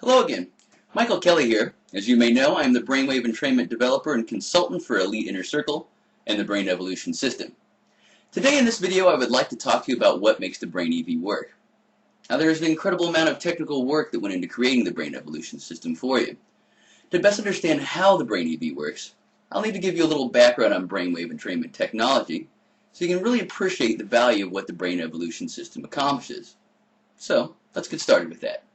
Hello again. Michael Kelly here. As you may know, I am the Brainwave entrainment developer and consultant for Elite Inner Circle and the Brain Evolution System. Today in this video I would like to talk to you about what makes the Brain EV work. Now there is an incredible amount of technical work that went into creating the Brain Evolution System for you. To best understand how the Brain EV works, I'll need to give you a little background on Brainwave entrainment technology so you can really appreciate the value of what the Brain Evolution System accomplishes. So let's get started with that.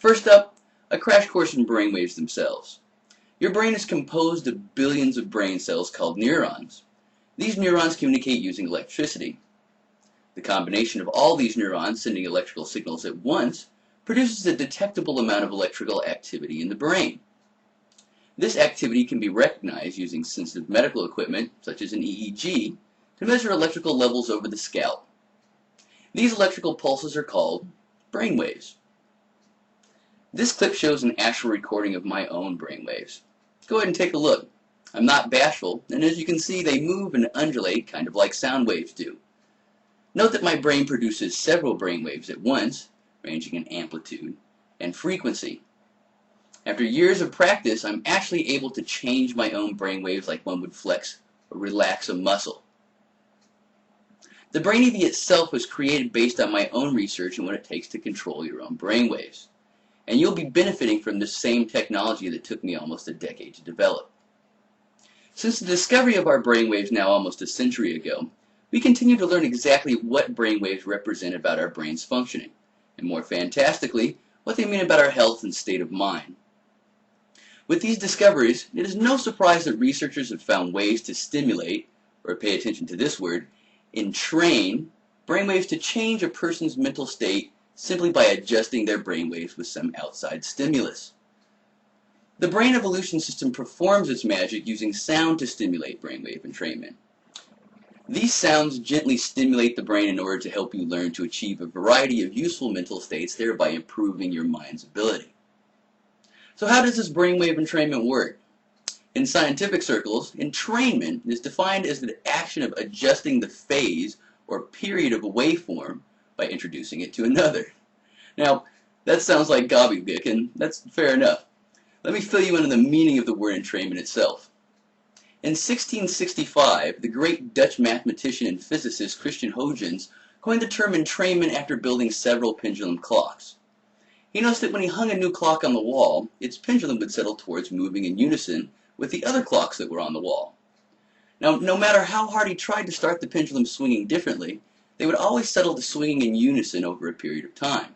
First up, a crash course in brainwaves themselves. Your brain is composed of billions of brain cells called neurons. These neurons communicate using electricity. The combination of all these neurons sending electrical signals at once produces a detectable amount of electrical activity in the brain. This activity can be recognized using sensitive medical equipment, such as an EEG, to measure electrical levels over the scalp. These electrical pulses are called brainwaves. This clip shows an actual recording of my own brainwaves. Go ahead and take a look. I'm not bashful, and as you can see, they move and undulate kind of like sound waves do. Note that my brain produces several brainwaves at once, ranging in amplitude and frequency. After years of practice, I'm actually able to change my own brainwaves like one would flex or relax a muscle. The Brain EV itself was created based on my own research and what it takes to control your own brainwaves. And you'll be benefiting from the same technology that took me almost a decade to develop. Since the discovery of our brainwaves now almost a century ago, we continue to learn exactly what brainwaves represent about our brain's functioning, and more fantastically, what they mean about our health and state of mind. With these discoveries, it is no surprise that researchers have found ways to stimulate, or pay attention to this word, entrain brainwaves to change a person's mental state simply by adjusting their brainwaves with some outside stimulus. The Brain Evolution System performs its magic using sound to stimulate brainwave entrainment. These sounds gently stimulate the brain in order to help you learn to achieve a variety of useful mental states, thereby improving your mind's ability. So how does this brainwave entrainment work? In scientific circles, entrainment is defined as the action of adjusting the phase or period of a waveform by introducing it to another. Now, that sounds like gobbledygook, and that's fair enough. Let me fill you in on the meaning of the word entrainment itself. In 1665, the great Dutch mathematician and physicist Christian Huygens coined the term entrainment after building several pendulum clocks. He noticed that when he hung a new clock on the wall, its pendulum would settle towards moving in unison with the other clocks that were on the wall. Now, no matter how hard he tried to start the pendulum swinging differently, they would always settle to swinging in unison over a period of time.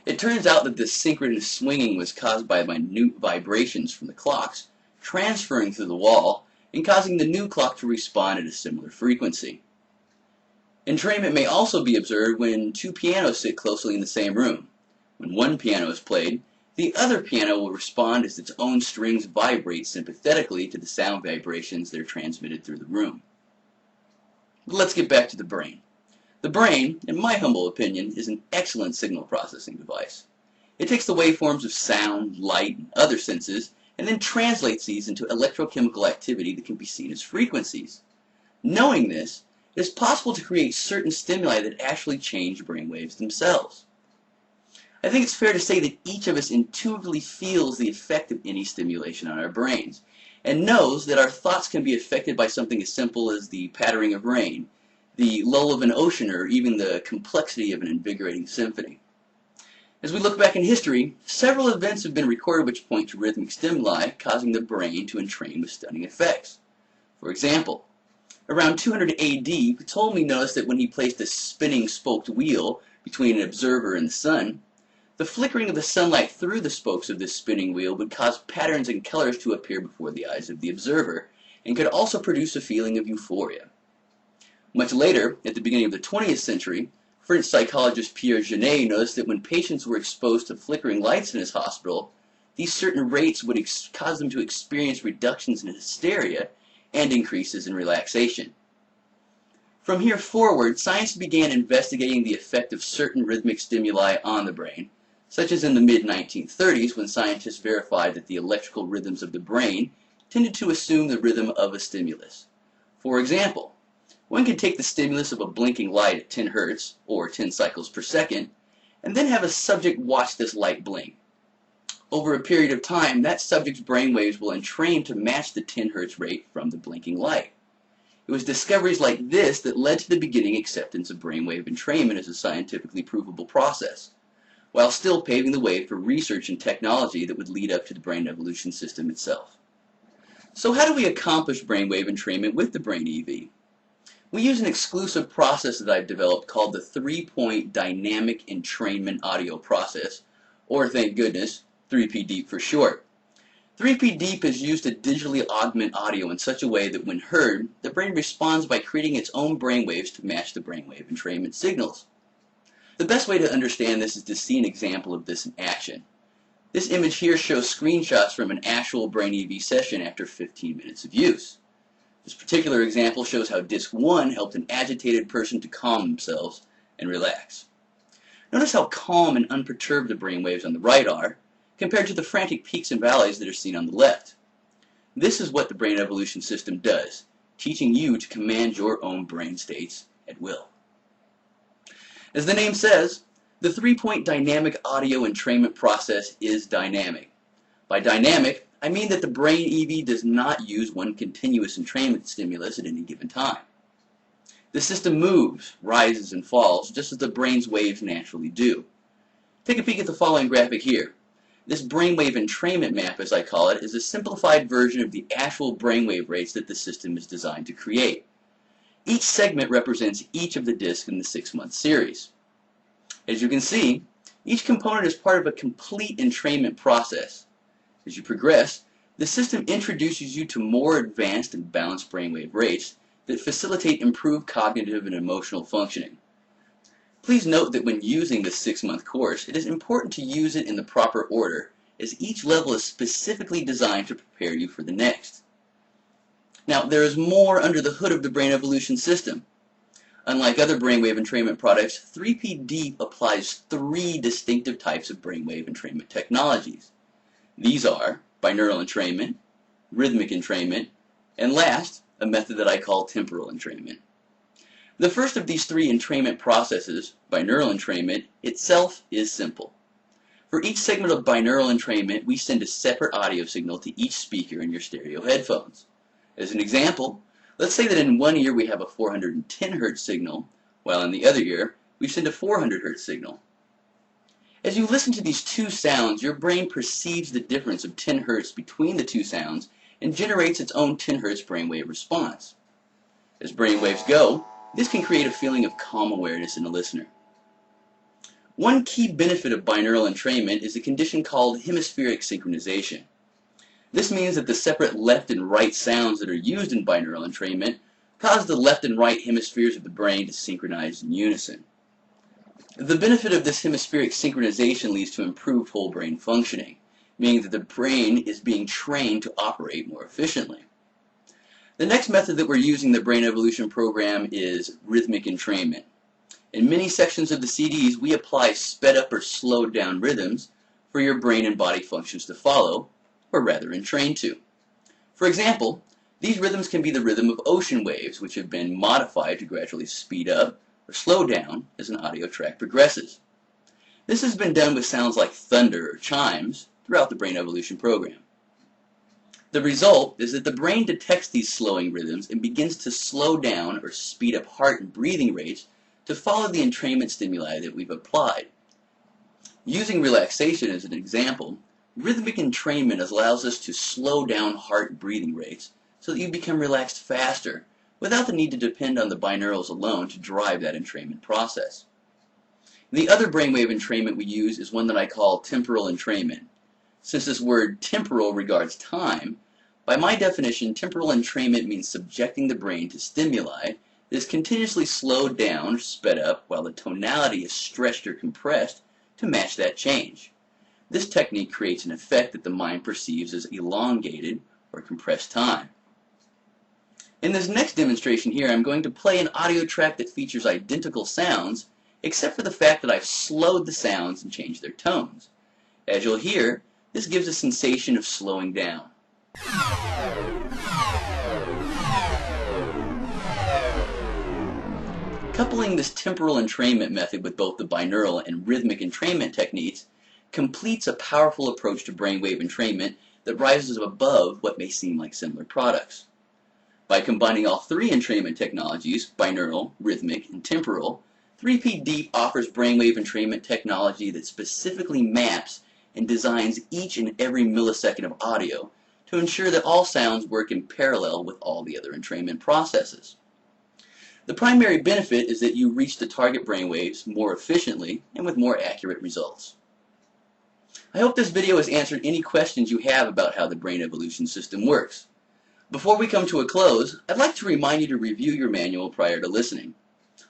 It turns out that this synchronous swinging was caused by minute vibrations from the clocks transferring through the wall and causing the new clock to respond at a similar frequency. Entrainment may also be observed when two pianos sit closely in the same room. When one piano is played, the other piano will respond as its own strings vibrate sympathetically to the sound vibrations that are transmitted through the room. But let's get back to the brain. The brain, in my humble opinion, is an excellent signal processing device. It takes the waveforms of sound, light, and other senses, and then translates these into electrochemical activity that can be seen as frequencies. Knowing this, it is possible to create certain stimuli that actually change brainwaves themselves. I think it's fair to say that each of us intuitively feels the effect of any stimulation on our brains, and knows that our thoughts can be affected by something as simple as the pattering of rain, the lull of an ocean, or even the complexity of an invigorating symphony. As we look back in history, several events have been recorded which point to rhythmic stimuli causing the brain to entrain with stunning effects. For example, around 200 AD, Ptolemy noticed that when he placed a spinning spoked wheel between an observer and the sun, the flickering of the sunlight through the spokes of this spinning wheel would cause patterns and colors to appear before the eyes of the observer, and could also produce a feeling of euphoria. Much later, at the beginning of the 20th century, French psychologist Pierre Janet noticed that when patients were exposed to flickering lights in his hospital, these certain rates would cause them to experience reductions in hysteria and increases in relaxation. From here forward, science began investigating the effect of certain rhythmic stimuli on the brain, such as in the mid-1930s when scientists verified that the electrical rhythms of the brain tended to assume the rhythm of a stimulus. For example, one can take the stimulus of a blinking light at 10 Hz, or 10 cycles per second, and then have a subject watch this light blink. Over a period of time, that subject's brainwaves will entrain to match the 10 Hz rate from the blinking light. It was discoveries like this that led to the beginning acceptance of brainwave entrainment as a scientifically provable process, while still paving the way for research and technology that would lead up to the brain evolution system itself. So how do we accomplish brainwave entrainment with the Brain EV? We use an exclusive process that I've developed called the 3-point dynamic entrainment audio process, or thank goodness, 3P Deep for short. 3P Deep is used to digitally augment audio in such a way that when heard, the brain responds by creating its own brainwaves to match the brainwave entrainment signals. The best way to understand this is to see an example of this in action. This image here shows screenshots from an actual Brain EV session after 15 minutes of use. This particular example shows how Disc 1 helped an agitated person to calm themselves and relax. Notice how calm and unperturbed the brainwaves on the right are, compared to the frantic peaks and valleys that are seen on the left. This is what the brain evolution system does, teaching you to command your own brain states at will. As the name says, the 3-point dynamic audio entrainment process is dynamic. By dynamic, I mean that the Brain EV does not use one continuous entrainment stimulus at any given time. The system moves, rises, and falls just as the brain's waves naturally do. Take a peek at the following graphic here. This brainwave entrainment map, as I call it, is a simplified version of the actual brainwave rates that the system is designed to create. Each segment represents each of the discs in the 6-month series. As you can see, each component is part of a complete entrainment process. As you progress, the system introduces you to more advanced and balanced brainwave rates that facilitate improved cognitive and emotional functioning. Please note that when using this 6-month course, it is important to use it in the proper order, as each level is specifically designed to prepare you for the next. Now, there is more under the hood of the brain evolution system. Unlike other brainwave entrainment products, 3P Deep applies 3 distinctive types of brainwave entrainment technologies. These are binaural entrainment, rhythmic entrainment, and last, a method that I call temporal entrainment. The first of these 3 entrainment processes, binaural entrainment, itself is simple. For each segment of binaural entrainment, we send a separate audio signal to each speaker in your stereo headphones. As an example, let's say that in one ear we have a 410 Hz signal, while in the other ear we send a 400 Hz signal. As you listen to these 2 sounds, your brain perceives the difference of 10 Hz between the 2 sounds and generates its own 10 Hz brainwave response. As brainwaves go, this can create a feeling of calm awareness in the listener. One key benefit of binaural entrainment is a condition called hemispheric synchronization. This means that the separate left and right sounds that are used in binaural entrainment cause the left and right hemispheres of the brain to synchronize in unison. The benefit of this hemispheric synchronization leads to improved whole brain functioning, meaning that the brain is being trained to operate more efficiently. The next method that we're using in the Brain Evolution program is rhythmic entrainment. In many sections of the CDs, we apply sped up or slowed down rhythms for your brain and body functions to follow, or rather entrain to. For example, these rhythms can be the rhythm of ocean waves, which have been modified to gradually speed up or slow down as an audio track progresses. This has been done with sounds like thunder or chimes throughout the Brain Evolution program. The result is that the brain detects these slowing rhythms and begins to slow down or speed up heart and breathing rates to follow the entrainment stimuli that we've applied. Using relaxation as an example, rhythmic entrainment allows us to slow down heart and breathing rates so that you become relaxed faster without the need to depend on the binaurals alone to drive that entrainment process. The other brainwave entrainment we use is one that I call temporal entrainment. Since this word temporal regards time, by my definition, temporal entrainment means subjecting the brain to stimuli that is continuously slowed down or sped up while the tonality is stretched or compressed to match that change. This technique creates an effect that the mind perceives as elongated or compressed time. In this next demonstration here, I'm going to play an audio track that features identical sounds, except for the fact that I've slowed the sounds and changed their tones. As you'll hear, this gives a sensation of slowing down. Coupling this temporal entrainment method with both the binaural and rhythmic entrainment techniques completes a powerful approach to brainwave entrainment that rises above what may seem like similar products. By combining all three entrainment technologies, binaural, rhythmic, and temporal, 3P Deep offers brainwave entrainment technology that specifically maps and designs each and every millisecond of audio to ensure that all sounds work in parallel with all the other entrainment processes. The primary benefit is that you reach the target brainwaves more efficiently and with more accurate results. I hope this video has answered any questions you have about how the brain evolution system works. Before we come to a close, I'd like to remind you to review your manual prior to listening.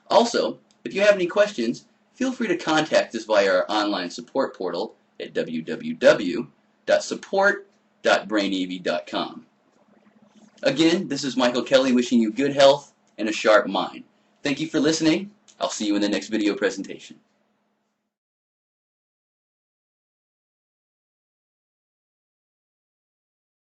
Also, if you have any questions, feel free to contact us via our online support portal at www.support.brainev.com. Again, this is Michael Kelly wishing you good health and a sharp mind. Thank you for listening. I'll see you in the next video presentation.